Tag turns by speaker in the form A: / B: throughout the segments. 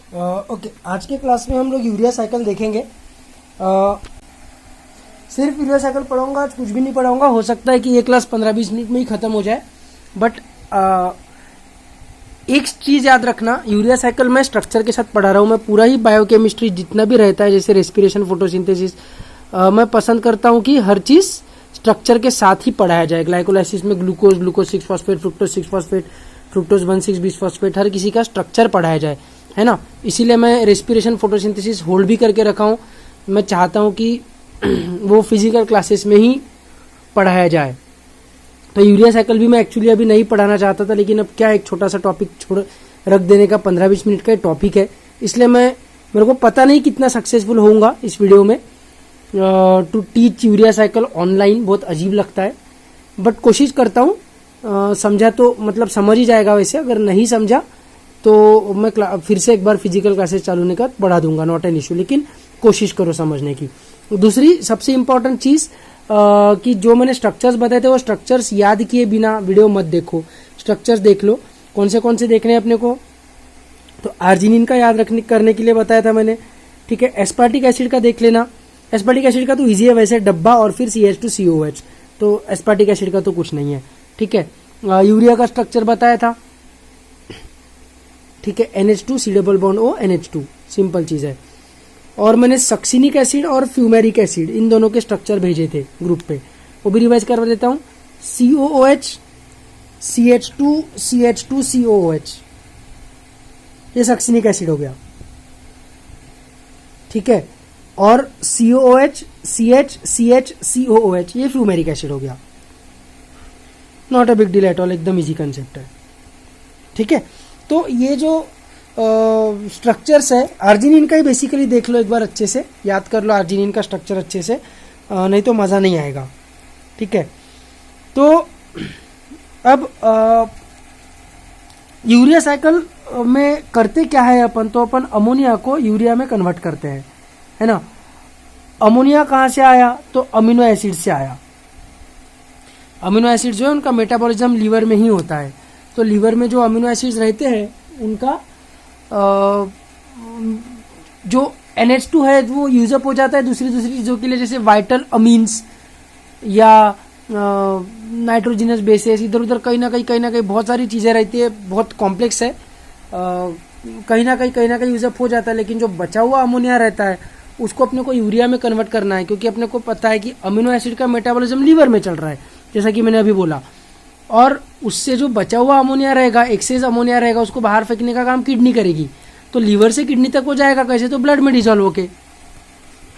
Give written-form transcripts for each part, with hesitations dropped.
A: Okay, आज के class में हम लोग यूरिया साइकिल देखेंगे। सिर्फ यूरिया साइकिल पढ़ाऊंगा, आज कुछ भी नहीं पढ़ाऊंगा। हो सकता है कि ये क्लास 15-20 मिनट में ही खत्म हो जाए, बट एक चीज याद रखना, यूरिया साइकिल मैं स्ट्रक्चर के साथ पढ़ा रहा हूँ। मैं पूरा ही बायोकेमिस्ट्री जितना भी रहता है, जैसे रेस्पिरेशन, फोटोसिंथेसिस, मैं पसंद करता हूँ कि हर चीज स्ट्रक्चर के साथ ही पढ़ाया जाए। ग्लाइकोलाइसिस में glucose, glucose 6 phosphate, fructose 6 phosphate, fructose 1,6 20 phosphate, हर किसी का स्ट्रक्चर पढ़ाया जाए, है ना। इसीलिए मैं रेस्पिरेशन, फोटोसिंथेसिस होल्ड भी करके रखा हूँ। मैं चाहता हूँ कि वो फिजिकल क्लासेस में ही पढ़ाया जाए। तो यूरिया साइकिल भी मैं एक्चुअली अभी नहीं पढ़ाना चाहता था, लेकिन अब क्या, एक छोटा सा टॉपिक छोड़ रख देने का, 15-20 मिनट का टॉपिक है, इसलिए मेरे को पता नहीं कितना सक्सेसफुल होऊंगा इस वीडियो में। To teach urea cycle online बहुत अजीब लगता है, बट कोशिश करता हूँ। समझा तो मतलब समझ ही जाएगा, वैसे अगर नहीं समझा तो मैं फिर से एक बार फिजिकल क्लासेस चालू होने का बढ़ा दूंगा, नॉट एन इश्यू, लेकिन कोशिश करो समझने की। दूसरी सबसे इंपॉर्टेंट चीज कि जो मैंने स्ट्रक्चर्स बताए थे, वो स्ट्रक्चर्स याद किए बिना वीडियो मत देखो, स्ट्रक्चर्स देख लो। कौन से देखने हैं अपने को, तो आर्जिनिन का याद करने के लिए बताया था मैंने, ठीक है। एस्पार्टिक एसिड का देख लेना। एस्पार्टिक एसिड का तो इजी है वैसे, डब्बा और फिर CH2COH, तो एस्पार्टिक एसिड का तो कुछ नहीं है, ठीक है। यूरिया का स्ट्रक्चर बताया था, ठीक है। NH2 C double bond O NH2, simple चीज है। और मैंने सक्सिनिक एसिड और फ्यूमेरिक एसिड, इन दोनों के स्ट्रक्चर भेजे थे ग्रुप पे, वो भी रिवाइज करवा देता हूँ। COOH CH2 CH2 COOH, ये सक्सिनिक एसिड हो गया, ठीक है। और COOH CH CH COOH, ये फ्यूमेरिक एसिड हो गया। Not a big deal at all, एकदम इजी कंसेप्ट है, ठीक है। तो ये जो स्ट्रक्चर्स है, आर्जिनिन का ही बेसिकली देख लो एक बार, अच्छे से याद कर लो आर्जिनिन का स्ट्रक्चर अच्छे से, नहीं तो मज़ा नहीं आएगा, ठीक है। तो अब यूरिया साइकिल में करते क्या है अपन, तो अपन अमोनिया को यूरिया में कन्वर्ट करते हैं, है ना। अमोनिया कहाँ से आया, तो अमीनो एसिड से आया। अमीनो एसिड जो है उनका मेटाबॉलिज्म लीवर में ही होता है, तो लीवर में जो अमीनो एसिड्स रहते हैं उनका जो NH2 है वो यूजअप हो जाता है दूसरी चीज़ों के लिए, जैसे वाइटल अमीन्स या नाइट्रोजिनस बेसेस, इधर उधर कहीं ना कहीं बहुत सारी चीज़ें रहती है, बहुत कॉम्प्लेक्स है। कहीं ना कहीं यूजअप हो जाता है, लेकिन जो बचा हुआ अमोनिया रहता है उसको अपने को यूरिया में कन्वर्ट करना है, क्योंकि अपने को पता है कि अमीनो एसिड का मेटाबॉलिज्म लीवर में चल रहा है, जैसा कि मैंने अभी बोला। और उससे जो बचा हुआ अमोनिया रहेगा, एक्सेस अमोनिया रहेगा, उसको बाहर फेंकने का काम किडनी करेगी। तो लीवर से किडनी तक हो जाएगा कैसे, तो ब्लड में डिसॉल्व होके,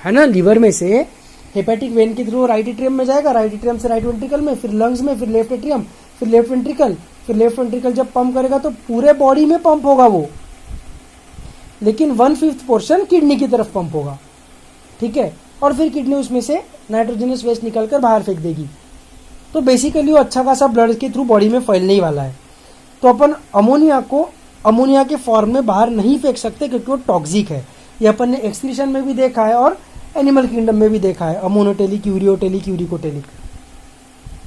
A: है ना। लीवर में से हेपेटिक वेन के थ्रू राइट एट्रियम में जाएगा, राइट एट्रियम से राइट वेंट्रिकल में, फिर लंग्स में, फिर लेफ्ट एट्रियम, फिर लेफ्ट वेंट्रिकल, फिर लेफ्ट वेंट्रिकल जब पंप करेगा तो पूरे बॉडी में पंप होगा वो, लेकिन 1/5 पोर्शन किडनी की तरफ पंप होगा, ठीक है। और फिर किडनी उसमें से नाइट्रोजनस वेस्ट निकलकर बाहर फेंक देगी। तो बेसिकली वो अच्छा खासा ब्लड के थ्रू बॉडी में फैलने ही वाला है। तो अपन अमोनिया को अमोनिया के फॉर्म में बाहर नहीं फेंक सकते, क्योंकि वो टॉक्सिक है। ये अपन ने एक्सक्रीशन में भी देखा है और एनिमल किंगडम में भी देखा है, अमोनोटेलिक, यूरियोटेलिक, यूरिकोटेलिक।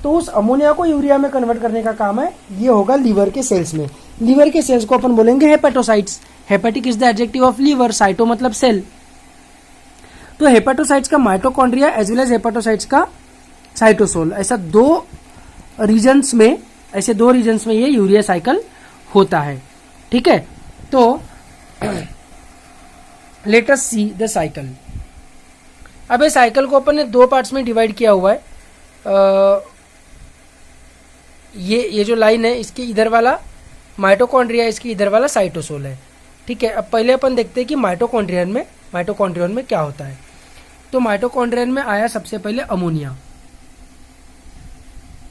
A: तो उस अमोनिया को यूरिया में कन्वर्ट करने का काम है, ये होगा लीवर के सेल्स में। लीवर के सेल्स को अपन बोलेंगे hepatocytes. Hepatic is the adjective of liver, cyto मतलब सेल। तो हेपेटोसाइट्स का mitochondria as well as hepatocytes का साइटोसोल, ऐसे दो रीजन्स में ये यूरिया साइकिल होता है, ठीक है। तो let us see the cycle. अब इस साइकिल को अपन ने दो पार्ट्स में डिवाइड किया हुआ है। ये जो लाइन है, इसके इधर वाला माइटोकॉन्ड्रिया, इसके इधर वाला साइटोसोल है, ठीक है। अब पहले अपन देखते हैं कि माइटोकॉन्ड्रियन में क्या होता है। तो माइटोकॉन्ड्रियन में आया सबसे पहले अमोनिया,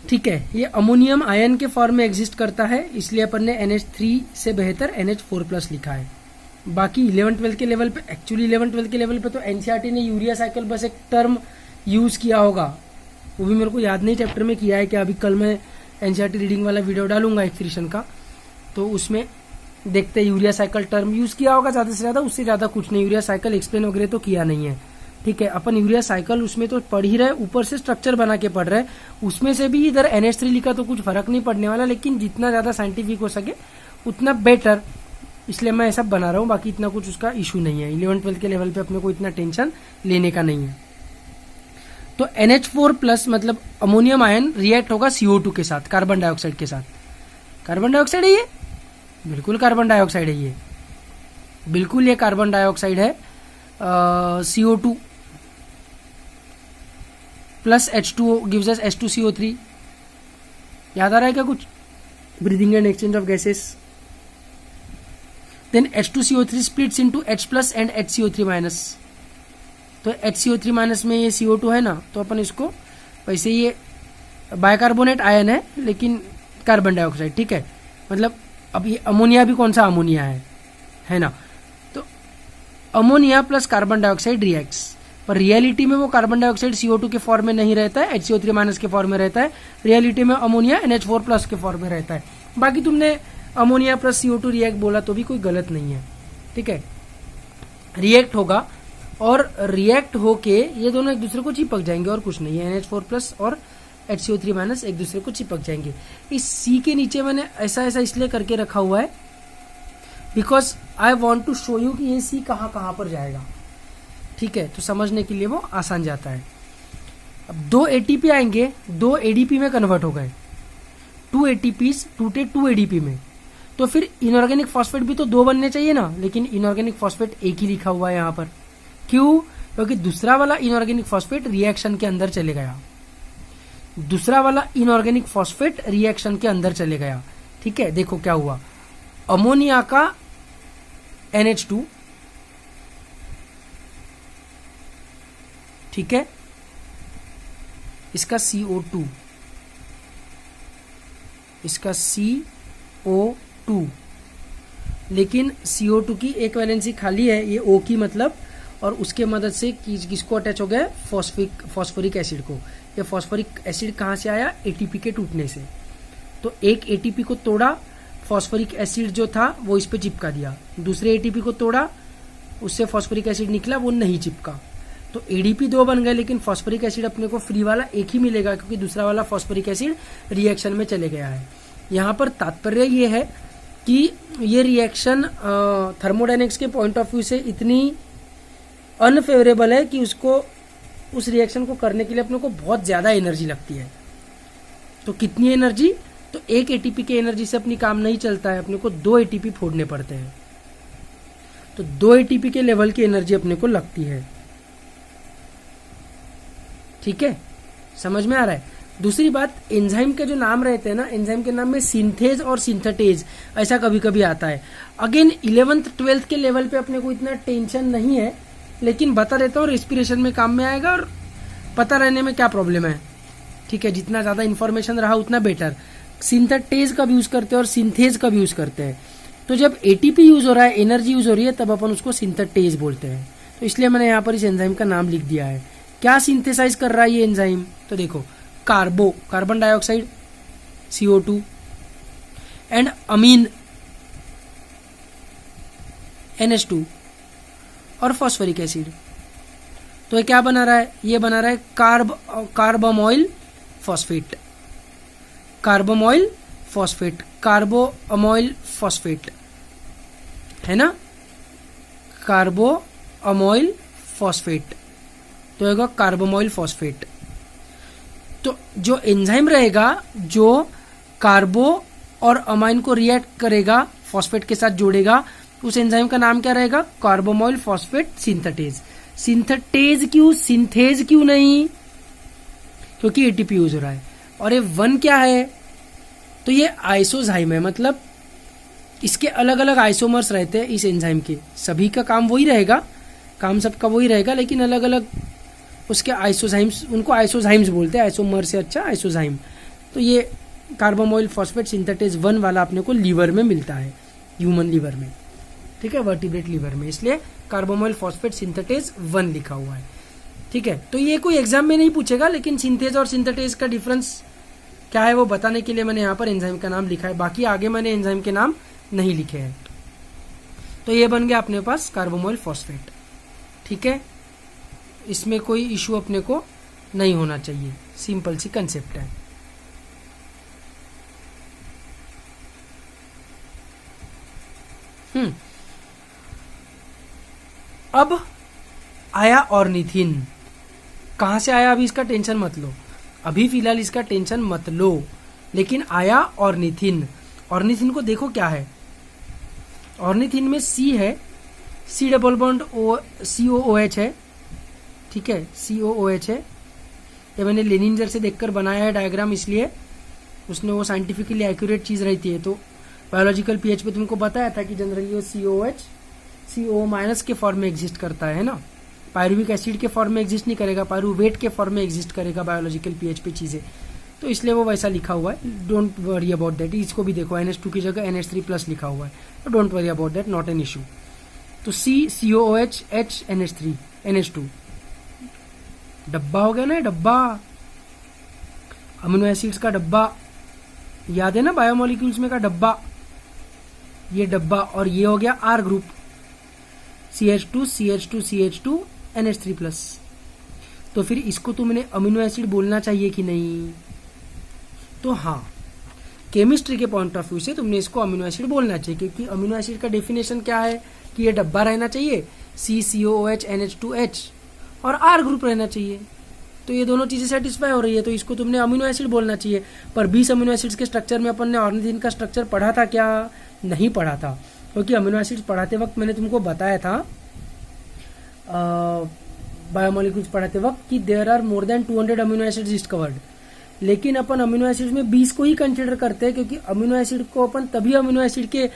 A: ठीक है। ये अमोनियम आयन के फॉर्म में एग्जिस्ट करता है, इसलिए अपन ने NH3 से बेहतर NH4+ लिखा है। बाकी 11-12 के लेवल पे, एक्चुअली 11-12 के लेवल पे तो NCERT ने यूरिया साइकिल बस एक टर्म यूज किया होगा, वो भी मेरे को याद नहीं चैप्टर में किया है क्या। अभी कल मैं NCERT रीडिंग वाला वीडियो डालूंगा एक्सक्रीशन का, तो उसमें देखते हैं यूरिया साइकिल टर्म यूज किया होगा ज्यादा से ज्यादा, उससे ज्यादा कुछ नहीं। यूरिया साइकिल एक्सप्लेन वगैरह तो किया नहीं है, ठीक है। अपन यूरिया साइकिल उसमें तो पढ़ ही रहे, ऊपर से स्ट्रक्चर बना के पढ़ रहे, उसमें से भी इधर NH3 लिखा तो कुछ फर्क नहीं पड़ने वाला, लेकिन जितना ज्यादा साइंटिफिक हो सके उतना बेटर, इसलिए मैं ऐसा बना रहा हूँ, बाकी इतना कुछ उसका इशू नहीं है। 11th-12th के लेवल पे अपने को इतना टेंशन लेने का नहीं है। तो NH4+ मतलब अमोनियम आयन रिएक्ट होगा CO2 के साथ, कार्बन डाइऑक्साइड के साथ। कार्बन डाइऑक्साइड है ये, बिल्कुल कार्बन डाइऑक्साइड है ये, बिल्कुल ये कार्बन डाइऑक्साइड है। CO2 plus H2O gives us H2CO3। याद आ रहा है क्या कुछ? Breathing and exchange of gases. Then H2CO3 splits into H+ and HCO3-। तो HCO3- में ये CO2 है ना, तो अपन इसको वैसे ये बाइकार्बोनेट आयन है लेकिन कार्बन डाइऑक्साइड, ठीक है। मतलब अब ये अमोनिया भी कौन सा अमोनिया है ना, तो ammonia plus carbon dioxide reacts, पर रियलिटी में वो कार्बन डाइऑक्साइड CO2 के फॉर्म में नहीं रहता है, HCO3- के फॉर्म में रहता है। रियलिटी में अमोनिया NH4+ के फॉर्म में रहता है। बाकी तुमने अमोनिया प्लस CO2 रिएक्ट बोला तो भी कोई गलत नहीं है, ठीक है। रिएक्ट होगा और रिएक्ट होके ये दोनों एक दूसरे को चिपक जाएंगे और कुछ नहीं है। NH4+ और HCO3- एक दूसरे को चिपक जाएंगे। इस C के नीचे मैंने ऐसा इसलिए करके रखा हुआ है because I want to show you कि ये C कहाँ पर जाएगा, ठीक है। तो समझने के लिए वो आसान जाता है। अब 2 ATP आएंगे, 2 ADP में कन्वर्ट हो गए, 2 ATPs टूटे 2 ADP में, तो फिर इनऑर्गेनिक फॉस्फेट भी तो 2 बनने चाहिए ना, लेकिन इनऑर्गेनिक फॉस्फेट एक ही लिखा हुआ है यहाँ पर। क्यों? क्योंकि दूसरा वाला इनऑर्गेनिक फॉस्फेट रिएक्शन के अंदर चले गया, दूसरा वाला इनऑर्गेनिक फॉस्फेट रिएक्शन के अंदर चले गया, ठीक है। देखो क्या हुआ, अमोनिया का NH2, ठीक है, इसका CO2, इसका CO2, लेकिन CO2 की एक वैलेंसी खाली है, ये O की मतलब, और उसके मदद से किसको अटैच हो गया? फॉस्फोरिक एसिड को। ये फॉस्फोरिक एसिड कहाँ से आया? ATP के टूटने से। तो एक ATP को तोड़ा, फॉस्फोरिक एसिड जो था वो इस पे चिपका दिया, दूसरे ATP को तोड़ा, उससे फॉस्फोरिक एसिड निकला, वो नहीं चिपका, तो ADP 2 बन गए, लेकिन फॉस्फोरिक एसिड अपने को फ्री वाला एक ही मिलेगा क्योंकि दूसरा वाला फॉस्फोरिक एसिड रिएक्शन में चले गया है। यहाँ पर तात्पर्य ये है कि ये रिएक्शन थर्मोडायनेमिक्स के पॉइंट ऑफ व्यू से इतनी अनफेवरेबल है कि उसको उस रिएक्शन को करने के लिए अपने को बहुत ज्यादा एनर्जी लगती है। तो कितनी एनर्जी? तो एक ATP की एनर्जी से अपनी काम नहीं चलता है, अपने को 2 ATP फोड़ने पड़ते हैं, तो 2 ATP के लेवल की एनर्जी अपने को लगती है, ठीक है, समझ में आ रहा है। दूसरी बात, एंजाइम के जो नाम रहते हैं ना, एंजाइम के नाम में सिंथेज और सिंथेटेज ऐसा कभी कभी आता है। अगेन 11th-12th के लेवल पे अपने को इतना टेंशन नहीं है, लेकिन बता देता हूँ, रेस्पिरेशन में काम में आएगा और पता रहने में क्या प्रॉब्लम है, ठीक है। जितना ज्यादा इंफॉर्मेशन रहा उतना बेटर। सिंथेटेज कब यूज करते हैं और सिंथेज कब यूज करते हैं? तो जब ATP यूज हो रहा है, एनर्जी यूज हो रही है, तब अपन उसको सिंथेटेज बोलते हैं। तो इसलिए मैंने यहाँ पर इस एंजाइम का नाम लिख दिया है। क्या सिंथेसाइज कर रहा है ये एंजाइम? तो देखो, carbon dioxide CO2 and Amin NH2 और फॉस्फोरिक एसिड। तो ये क्या बना रहा है? ये बना रहा है कार्बोमोइल फॉस्फेट, कार्बोमोइल फॉस्फेट, कार्बोअमोइल फॉस्फेट, है ना, कार्बोअमोइल फॉस्फेट, तो होगा कार्बोमोइल फॉस्फेट। तो जो एंजाइम रहेगा जो कार्बो और अमाइन को रिएक्ट करेगा, फॉस्फेट के साथ जोड़ेगा, उस एंजाइम का नाम क्या रहेगा? कार्बोमोइल फॉस्फेट सिंथेटेज। सिंथेटेज क्यों, सिंथेज क्यों नहीं? क्योंकि ATP यूज हो रहा है। और ये 1 क्या है? तो ये आइसोजाइम है, मतलब इसके अलग अलग आइसोमर्स रहते हैं इस एंजाइम के, सभी का काम वही रहेगा, काम सबका वही रहेगा, लेकिन अलग अलग उसके आइसोजाइम्स, उनको आइसोजाइम्स बोलते हैं, आइसोमर से अच्छा आइसोजाइम। तो ये कार्बोमोइल फॉस्फेट सिंथेटेज 1 वाला अपने को लीवर में मिलता है, ह्यूमन लीवर में, ठीक है, वर्टिब्रेट लीवर में, इसलिए कार्बोमोइल फॉस्फेट सिंथेटेज 1 लिखा हुआ है, ठीक है। तो ये कोई एग्जाम में नहीं पूछेगा, लेकिन सिंथेज और सिंथेटेज का डिफरेंस क्या है वो बताने के लिए मैंने यहाँ पर एंजाइम का नाम लिखा है, बाकी आगे मैंने एंजाइम के नाम नहीं लिखे हैं। तो ये बन गया अपने पास कार्बोमोइल फॉस्फेट, ठीक है, इसमें कोई इशू अपने को नहीं होना चाहिए, सिंपल सी कंसेप्ट है। अब आया ऑर्निथिन, कहां से आया अभी इसका टेंशन मत लो, अभी फिलहाल इसका टेंशन मत लो, लेकिन आया ऑर्निथिन। ऑर्निथिन को देखो क्या है, ऑर्निथिन में सी है, C double bond O COOH है, ठीक है, COOH है। ये मैंने लेनिंजर से देखकर बनाया है डायग्राम, इसलिए उसने वो साइंटिफिकली एक्यूरेट चीज रहती है। तो बायोलॉजिकल पीएच पे तुमको बताया था कि जनरली वो COOH CO- के फॉर्म में एग्जिस्ट करता है ना, पायरुविक एसिड के फॉर्म में एग्जिस्ट नहीं करेगा, पायरुवेट के फॉर्म में एग्जिस्ट करेगा बायोलॉजिकल पीएच पे चीजें, तो इसलिए वो वैसा लिखा हुआ है। Don't worry about that. इसको भी देखो NH2 की जगह NH3+ लिखा हुआ है, तो don't worry about that, not an issue. तो C COOH H NH3 NH2 डब्बा हो गया ना, डब्बा, अमीनो एसिड्स का डब्बा, याद है ना बायोमोलिक्यूल्स में का डब्बा, ये डब्बा, और ये हो गया R group, CH2 CH2 CH2 NH3+। तो फिर इसको तुमने अमीनो एसिड बोलना चाहिए कि नहीं? तो हाँ, केमिस्ट्री के पॉइंट ऑफ व्यू से तुमने इसको अमीनो एसिड बोलना चाहिए, क्योंकि अमीनो एसिड का डेफिनेशन क्या है कि ये डब्बा रहना चाहिए, C COOH NH2H और R ग्रुप रहना चाहिए। तो ये दोनों चीजें सेटिस्फाई हो रही है, तो इसको तुमने अमीनो एसिड बोलना चाहिए। पर 20 अमीनो एसिड्स के स्ट्रक्चर में अपन ने ऑर्निथिन का स्ट्रक्चर पढ़ा था क्या? नहीं पढ़ा था, क्योंकि अमीनो एसिड्स पढ़ाते वक्त मैंने तुमको बताया था, बायोमोलिक्यूल्स पढ़ाते वक्त, कि there are more than 200 amino acids discovered. लेकिन अपन अमीनो एसिड्स में 20 को ही कंसिडर करते हैं, क्योंकि अमीनो एसिड को अपन तभी अमीनो एसिड के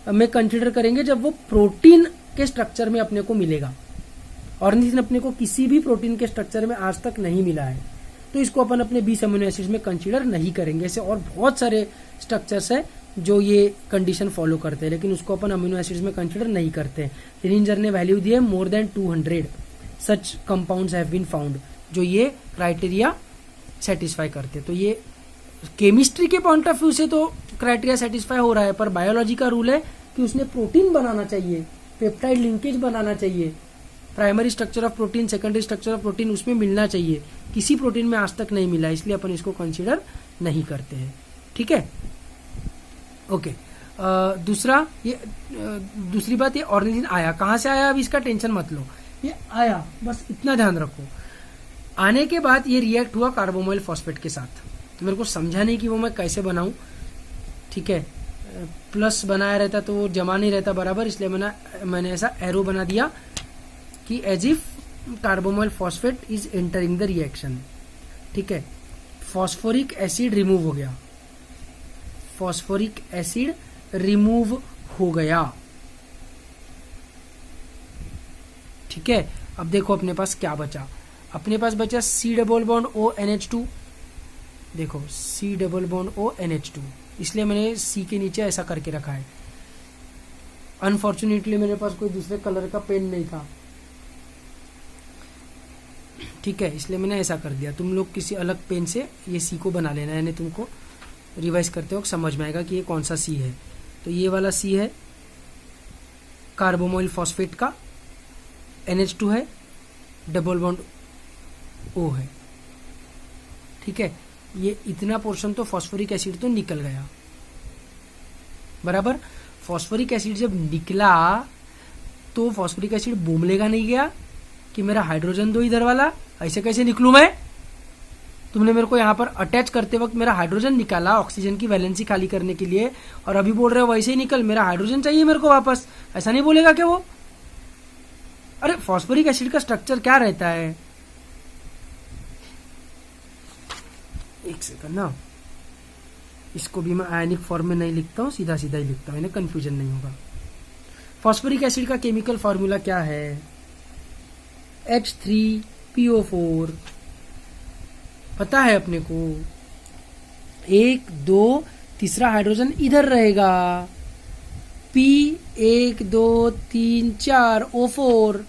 A: में कंसिडर करेंगे जब वो प्रोटीन के स्ट्रक्चर में अपने को मिलेगा। ऑर्निथिन अपने को किसी भी प्रोटीन के स्ट्रक्चर में आज तक नहीं मिला है, तो इसको अपन अपने 20 अमीनो एसिड्स में कंसिडर नहीं करेंगे। ऐसे और बहुत सारे स्ट्रक्चर्स है जो ये कंडीशन फॉलो करते हैं, लेकिन उसको अपन अमीनो एसिड्स में कंसिडर नहीं करते। लिनिंजर ने वैल्यू दी है more than 200 such compounds have been found, जो ये क्राइटेरिया सेटिस्फाई करते। तो ये केमिस्ट्री के पॉइंट ऑफ व्यू से तो क्राइटेरिया सेटिस्फाई हो रहा है, पर बायोलॉजी का रूल है कि उसने प्रोटीन बनाना चाहिए, पेप्टाइड लिंकेज बनाना चाहिए, primary structure of protein, secondary structure of protein उसमें मिलना चाहिए। किसी प्रोटीन में आज तक नहीं मिला, इसलिए अपन इसको कंसीडर नहीं करते हैं। ठीक है, ओके। दूसरा, ये दूसरी बात, ये ऑर्निथिन आया कहां से आया, अब इसका टेंशन मत लो, ये आया, बस इतना ध्यान रखो। आने के बाद ये रिएक्ट हुआ कार्बोमाइल फॉस्फेट के साथ, तो मेरे को समझा नहीं कि वो मैं कैसे बनाऊं, ठीक है। प्लस बनाया रहता तो वो जमा नहीं रहता बराबर, इसलिए मैंने ऐसा एरो बना दिया कि as if carbamoyl phosphate is entering the reaction, ठीक है। फॉस्फोरिक एसिड रिमूव हो गया, फॉस्फोरिक एसिड रिमूव हो गया, ठीक है। अब देखो अपने पास क्या बचा, अपने पास बचा C double bond O NH2, देखो C double bond O NH2, इसलिए मैंने C के नीचे ऐसा करके रखा है। अनफॉर्चुनेटली मेरे पास कोई दूसरे कलर का पेन नहीं था, ठीक है, इसलिए मैंने ऐसा कर दिया। तुम लोग किसी अलग पेन से ये C को बना लेना, यानी तुमको रिवाइज करते वक्त समझ में आएगा कि ये कौन सा C है। तो ये वाला C है कार्बोमाइल फॉस्फेट का, NH2 है, डबल बॉन्ड O है, ठीक है। ये इतना पोर्शन तो फॉस्फोरिक एसिड तो निकल गया बराबर। फॉस्फोरिक एसिड जब निकला तो फॉस्फोरिक एसिड बोमलेगा नहीं गया कि मेरा हाइड्रोजन दो इधर वाला, ऐसे कैसे निकलूं मैं? तुमने मेरे को यहाँ पर अटैच करते वक्त मेरा हाइड्रोजन निकाला ऑक्सीजन की वैलेंसी खाली करने के लिए, और अभी बोल रहे हो वैसे ही निकल, मेरा हाइड्रोजन चाहिए मेरे को वापस, ऐसा नहीं बोलेगा क्या वो? अरे फॉस्फोरिक एसिड का स्ट्रक्चर क्या रहता है, एक सेकंड ना, इसको भी मैं आयनिक फॉर्म में नहीं लिखता हूं, सीधा सीधा ही लिखता हूं, इन्हें कंफ्यूजन नहीं होगा। फॉस्फोरिक एसिड का केमिकल फॉर्मूला क्या है? H3PO4, पता है अपने को। 1 2 तीसरा हाइड्रोजन इधर रहेगा, P 1 2 3 4 O4।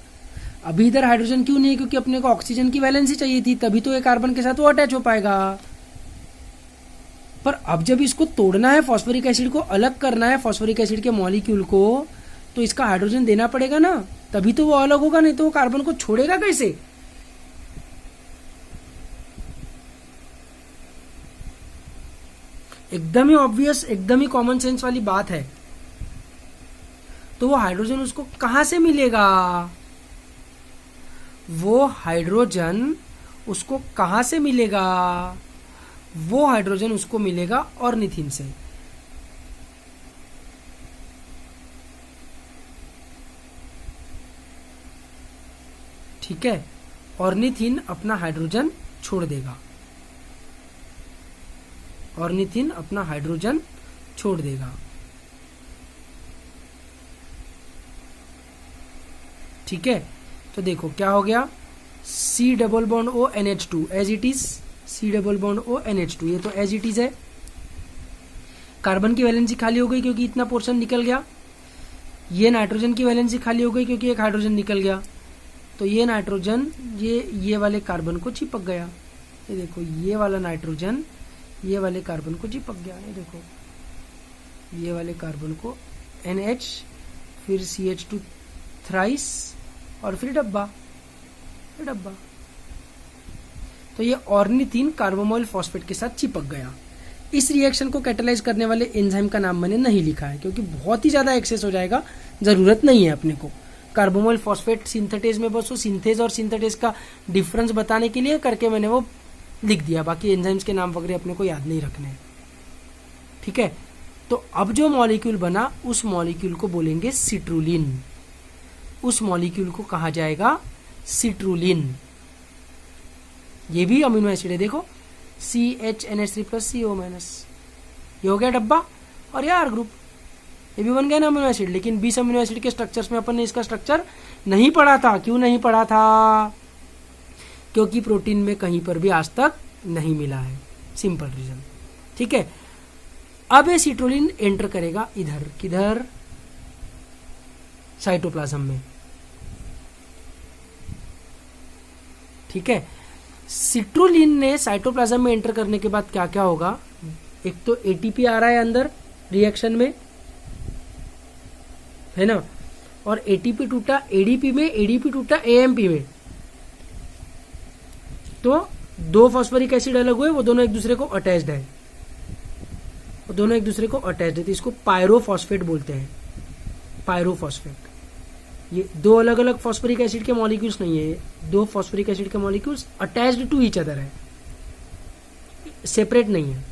A: अभी इधर हाइड्रोजन क्यों नहीं है? क्योंकि अपने को ऑक्सीजन की वैलेंसी चाहिए थी, तभी तो ये कार्बन के साथ वो अटैच हो पाएगा। पर अब जब इसको तोड़ना है, फॉस्फोरिक एसिड को अलग करना है, फॉस्फोरिक एसिड के मॉलिक्यूल को, तो इसका हाइड्रोजन देना पड़ेगा ना, तभी तो वो अलग होगा, नहीं तो वो कार्बन को छोड़ेगा कैसे? एकदम ही ऑब्वियस, एकदम ही कॉमन सेंस वाली बात है। तो वो हाइड्रोजन उसको कहां से मिलेगा? वो हाइड्रोजन उसको कहाँ से मिलेगा? वो हाइड्रोजन उसको मिलेगा ऑर्निथिन से। ठीक है, ऑर्निथिन अपना हाइड्रोजन छोड़ देगा, ऑर्निथिन अपना हाइड्रोजन छोड़ देगा। ठीक है, तो देखो क्या हो गया, C double bond O NH2 as it is, C double bond O NH2, ये तो एज इट इज है। कार्बन की वैलेंसी खाली हो गई क्योंकि इतना पोर्शन निकल गया। ये नाइट्रोजन की वैलेंसी खाली हो गई क्योंकि एक हाइड्रोजन निकल गया। तो ये नाइट्रोजन ये वाले कार्बन को चिपक गया। ये देखो, ये वाला नाइट्रोजन ये वाले कार्बन को चिपक गया। ये देखो, ये वाले कार्बन को NH, फिर CH2 थ्राइस और फिर डब्बा। तो ये ऑर्निथिन कार्बोमोल फॉस्फेट के साथ चिपक गया। इस रिएक्शन को कैटेलाइज करने वाले एंजाइम का नाम मैंने नहीं लिखा है क्योंकि बहुत ही ज्यादा एक्सेस हो जाएगा, जरूरत नहीं है अपने को। कार्बोमोल फॉस्फेट सिंथेटेज में बस वो सिंथेज और सिंथेटेज का डिफरेंस बताने के लिए करके मैंने वो लिख दिया, बाकी एंजाइम्स के नाम वगैरह अपने को याद नहीं रखने। ठीक है, तो अब जो मॉलिक्यूल बना उस मॉलिक्यूल को बोलेंगे सिट्रुलिन। उस मॉलिक्यूल को कहा जाएगा सिट्रुलिन। ये भी अमीनो एसिड है, देखो CHNH3+CO-, ये हो गया डब्बा, और ये R ग्रुप, ये भी बन गया ना अमीनो एसिड। लेकिन 20 अमीनो एसिड के स्ट्रक्चर्स में अपन ने इसका स्ट्रक्चर नहीं पढ़ा था। क्यों नहीं पढ़ा था? क्योंकि प्रोटीन में कहीं पर भी आज तक नहीं मिला है, सिंपल रीजन। ठीक है, अब ये सिट्रुलिन एंटर करेगा इधर, किधर? साइटोप्लाज्म में। ठीक है, सिट्रुलिन ने साइटोप्लाज्म में एंटर करने के बाद क्या क्या होगा? एक तो एटीपी आ रहा है अंदर रिएक्शन में, है ना, और एटीपी टूटा एडीपी में, एडीपी टूटा एएमपी में। तो दो फॉस्फोरिक एसिड अलग हुए, वो दोनों एक दूसरे को अटैच्ड है, वो दोनों एक दूसरे को अटैच्ड है, तो इसको पायरोफॉस्फेट बोलते हैं, पायरोफॉस्फेट। ये दो अलग अलग फॉस्फोरिक एसिड के मॉलिक्यूल्स नहीं है, दो फॉस्फोरिक एसिड के molecules attached to each other है, सेपरेट नहीं है,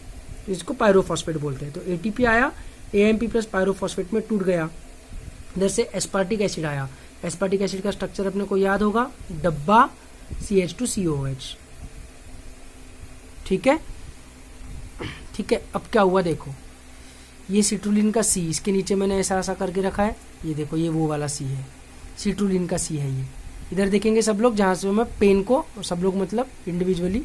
A: तो इसको पायरोफॉस्फेट बोलते हैं। तो एटीपी आया, एएमपी प्लस पायरोफॉस्फेट में टूट गया। इधर से एस्पार्टिक एसिड आया, एस्पार्टिक एसिड का स्ट्रक्चर अपने को याद होगा, डब्बा CH2COOH। ठीक है, ठीक है, अब क्या हुआ देखो, ये सिट्रुलिन का C, इसके नीचे मैंने ऐसा ऐसा करके रखा है, ये देखो ये वो वाला C है, सिट्रुलिन का C है ये। इधर देखेंगे सब लोग, जहां से मैं पेन को, सब लोग मतलब इंडिविजुअली,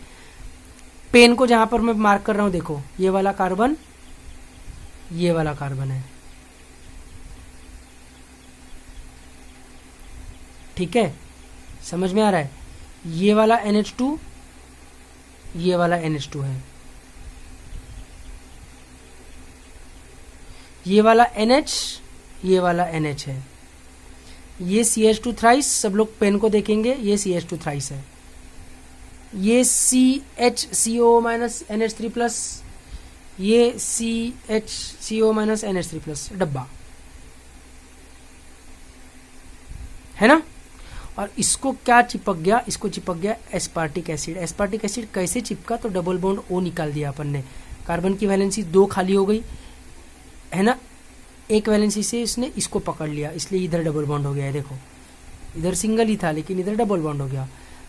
A: पेन को जहां पर मैं मार्क कर रहा हूं, देखो ये वाला कार्बन, ये वाला कार्बन है। ठीक है, समझ में आ रहा है? ये वाला NH2, ये वाला NH2 है, ये वाला NH, ये वाला NH है, ये CH2 थ्राइस, सब लोग पेन को देखेंगे, ये CH2 थ्राइस है, ये CHCO- NH3+, ये CHCO- NH3+, डब्बा, है ना। और इसको क्या चिपक गया? इसको चिपक गया एस्पार्टिक एसिड। एस्पार्टिक एसिड कैसे चिपका? तो डबल बॉन्ड O निकाल दिया अपन ने, कार्बन की वैलेंसी 2 खाली हो गई, है ना, एक वैलेंसी से इसने इसको पकड़ लिया, इसलिए इधर डबल बॉन्ड हो गया है। देखो इधर सिंगल ही था लेकिन इधर डबल बॉन्ड हो गया।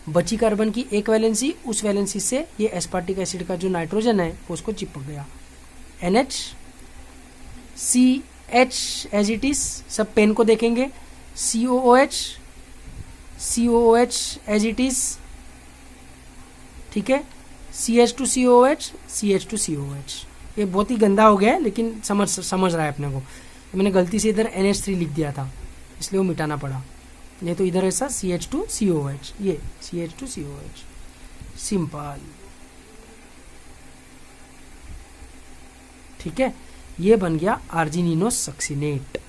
A: बची कार्बन की एक वैलेंसी, उस वैलेंसी से ये एस्पार्टिक एसिड का जो नाइट्रोजन है वो उसको चिपक गया। NH, CH as it is, सब पेन को देखेंगे, COOH, COOH as it is, ठीक है, CH2COOH, CH2COOH। ये बहुत ही गंदा हो गया है लेकिन समझ रहा है अपने को। मैंने गलती से इधर NH3 लिख दिया था इसलिए वो मिटाना पड़ा। ये तो इधर ऐसा CH2COOH, ये CH2COOH, सिंपल। ठीक है, ये बन गया आर्जिनिनोसक्सिनेट।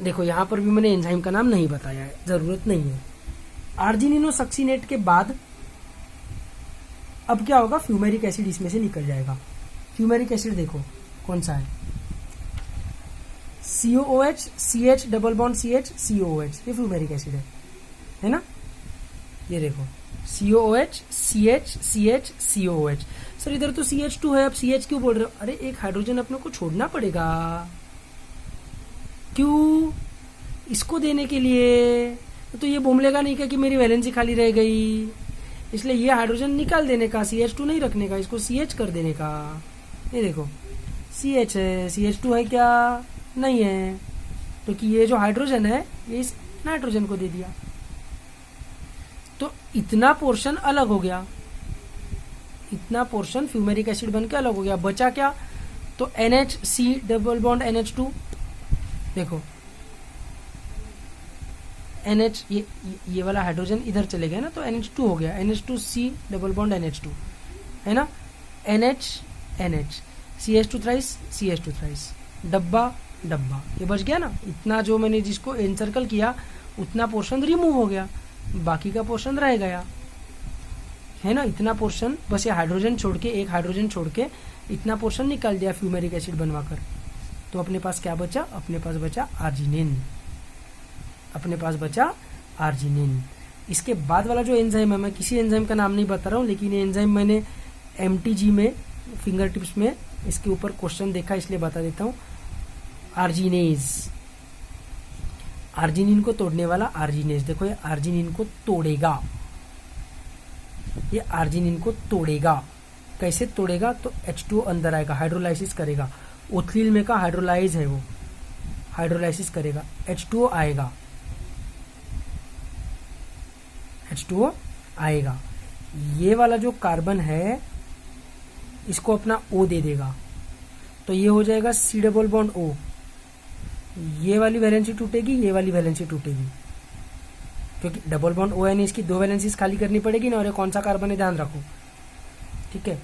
A: देखो यहां पर भी मैंने एंजाइम का नाम नहीं बताया है, जरूरत नहीं है। आर्जिनिनोसक्सिनेट के बाद अब क्या होगा? फ्यूमेरिक एसिड इसमें से निकल जाएगा। फ्यूमेरिक एसिड देखो कौन सा है, COOH CH double bond CH COOH, ये फ्यूमेरिक एसिड है ना। ये देखो COOH CH CH COOH। Sir इधर तो CH2 है, अब CH क्यों बोल रहे हो? अरे एक हाइड्रोजन अपने को छोड़ना पड़ेगा, क्यों? इसको देने के लिए। तो ये बोमलेगा नहीं क्या कि मेरी वैलेंसी खाली रह गई, इसलिए ये हाइड्रोजन निकाल देने का, CH2 नहीं रखने का, इसको CH कर देने का। ये देखो CH है, CH2 है क्या? नहीं है, तो कि ये जो हाइड्रोजन है ये इस नाइट्रोजन को दे दिया, तो इतना पोर्शन अलग हो गया, इतना पोर्शन फ्यूमेरिक एसिड बन के अलग हो गया। बचा क्या? तो NHC डबल बॉन्ड NH2, देखो NH, ये वाला हाइड्रोजन इधर चले गया ना, तो NH2 हो गया, NH2C डबल बॉन्ड NH2 है ना, NH CH2 thrice CH2 thrice, डब्बा डब्बा, ये बच गया ना। इतना जो मैंने जिसको एनसर्कल किया उतना पोर्शन रिमूव हो गया, बाकी का पोर्शन रह गया, है ना। इतना पोर्शन बस ये हाइड्रोजन छोड़ के, एक हाइड्रोजन छोड़ के इतना पोर्शन निकाल दिया फ्यूमेरिक एसिड बनवाकर। तो अपने पास क्या बचा? अपने पास बचा आर्जिनिन, अपने पास बचा आर्जिनिन। इसके बाद वाला जो एंजाइम है, मैं किसी एंजाइम का नाम नहीं बता रहा हूँ, लेकिन ये एंजाइम मैंने MTG में फिंगर टिप्स में इसके ऊपर क्वेश्चन देखा, इसलिए बता देता हूँ। आर्जिनेज, आर्जिनिन को तोड़ने वाला आर्जिनेज, देखो ये आर्जिनिन को तोड़ेगा, ये आर्जिनिन को तोड़ेगा। कैसे तोड़ेगा? तो H2O अंदर आएगा, हाइड्रोलाइसिस करेगा, ओथिलीन में का हाइड्रोलाइज है वो, हाइड्रोलाइसिस करेगा, H2O आएगा, H2O आएगा। ये वाला जो कार्बन है इसको अपना O दे देगा, तो ये हो जाएगा C डबल बॉन्ड O। ये वाली वैलेंसी टूटेगी, ये वाली वैलेंसी टूटेगी, क्योंकि डबल बॉन्ड O है, इसकी 2 वैलेंसीज खाली करनी पड़ेगी ना, और ये कौन सा कार्बन है ध्यान रखो, ठीक है।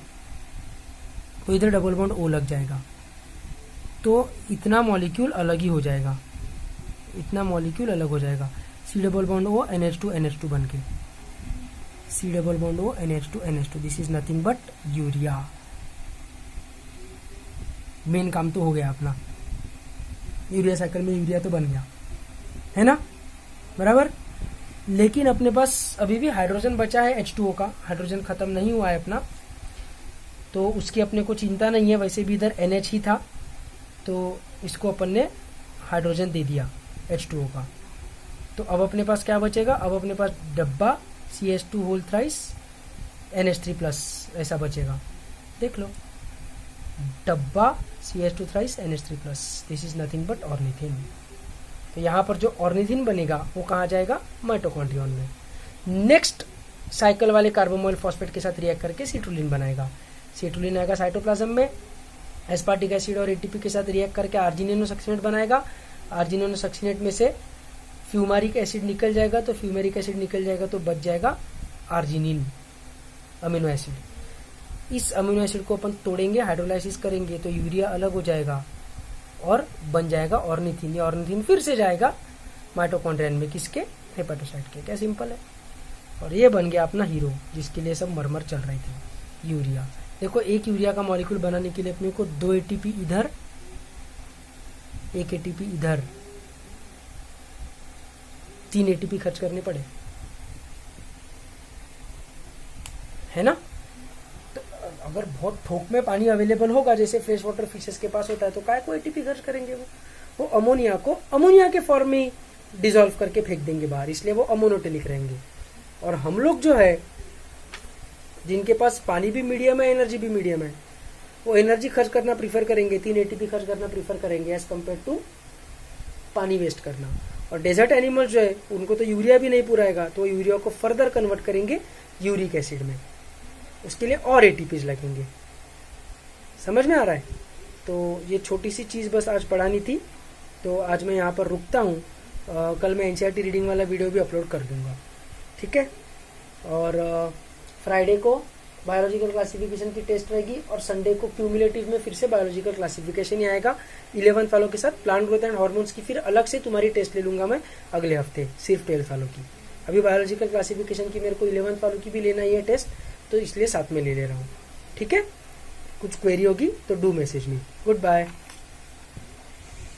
A: तो इधर डबल बॉन्ड O लग जाएगा, तो इतना मॉलिक्यूल अलग ही हो जाएगा, इतना मॉलिक्यूल अलग हो जाएगा। C double bond O NH2 बन के, C double bond O NH2 this is nothing but urea. Main काम तो हो गया अपना, यूरिया साइकिल में यूरिया तो बन गया, है ना, बराबर। लेकिन अपने पास अभी भी हाइड्रोजन बचा है H2O का, हाइड्रोजन खत्म नहीं हुआ है अपना, तो उसकी अपने को चिंता नहीं है। वैसे भी इधर NH ही था, तो इसको अपन ने हाइड्रोजन दे दिया H2O का। तो अब अपने पास क्या बचेगा? अब अपने पास डब्बा CH2 whole thrice NH3 plus ऐसा बचेगा, देख लो, डब्बा CH2 thrice NH3 plus, this is nothing but ornithine. तो यहाँ पर जो ऑर्निथिन बनेगा वो कहाँ जाएगा? माइटोकॉन्ड्रियन में। नेक्स्ट साइकिल वाले कार्बोमोल फॉस्फेट के साथ रिएक्ट करके सिट्रुलिन बनाएगा, सिट्रुलिन आएगा साइटोप्लाज्म में, एस्पार्टिक एसिड और ATP के साथ रिएक्ट करके आर्जिनिनोसक्सिनेट बनाएगा, आर्जिनिनोसक्सिनेट में से फ्यूमेरिक एसिड निकल जाएगा, तो फ्यूमेरिक एसिड निकल जाएगा तो बच जाएगा आर्जिनिन अमीनो एसिड। इस अमीनो एसिड को अपन तोड़ेंगे, हाइड्रोलाइसिस करेंगे, तो यूरिया अलग हो जाएगा और बन जाएगा ऑर्निथिन। ये ऑर्निथिन फिर से जाएगा माइटोकॉन्ड्रियन में, किसके? हेपेटोसाइट के। क्या सिंपल है। और ये बन गया अपना हीरो, जिसके लिए सब मरमर चल रही थी, यूरिया। देखो एक यूरिया का मॉलिक्यूल बनाने के लिए अपने को 2 ATP इधर, 1 ATP इधर, 3 ATP खर्च करने पड़े, है ना। तो अगर बहुत थोक में पानी अवेलेबल होगा, जैसे फ्रेश वाटर फिशेस के पास होता है, तो काय को ATP खर्च करेंगे? वो अमोनिया को अमोनिया के फॉर्म में डिसॉल्व करके फेंक देंगे बाहर, इसलिए वो अमोनोटेलिक रहेंगे। और हम लोग जो है, जिनके पास पानी भी मीडियम है, एनर्जी भी मीडियम है, वो एनर्जी खर्च करना प्रीफर करेंगे, 3 ATP खर्च करना प्रीफर करेंगे एज कम्पेयर टू पानी वेस्ट करना। और डेजर्ट एनिमल्स जो है, उनको तो यूरिया भी नहीं पुराएगा, तो यूरिया को फर्दर कन्वर्ट करेंगे यूरिक एसिड में, उसके लिए और ATPs लगेंगे। समझ में आ रहा है? तो ये छोटी सी चीज़ बस आज पढ़ानी थी, तो आज मैं यहाँ पर रुकता हूँ। कल मैं NCERT रीडिंग वाला वीडियो भी अपलोड कर दूंगा, ठीक है। और फ्राइडे को बायोलॉजिकल क्लासिफिकेशन की टेस्ट रहेगी, और संडे को क्यूमुलेटिव में फिर से बायोलॉजिकल क्लासिफिकेशन ही आएगा 11th वालों के साथ। प्लांट ग्रोथ एंड हार्मोन्स की फिर अलग से तुम्हारी टेस्ट ले लूंगा मैं अगले हफ्ते, सिर्फ 12th वालों की। अभी बायोलॉजिकल क्लासिफिकेशन की मेरे को 11th वालों की भी लेना ही है टेस्ट, तो इसलिए साथ में ले रहा हूँ, ठीक है। कुछ क्वेरी होगी तो do message me. Good bye.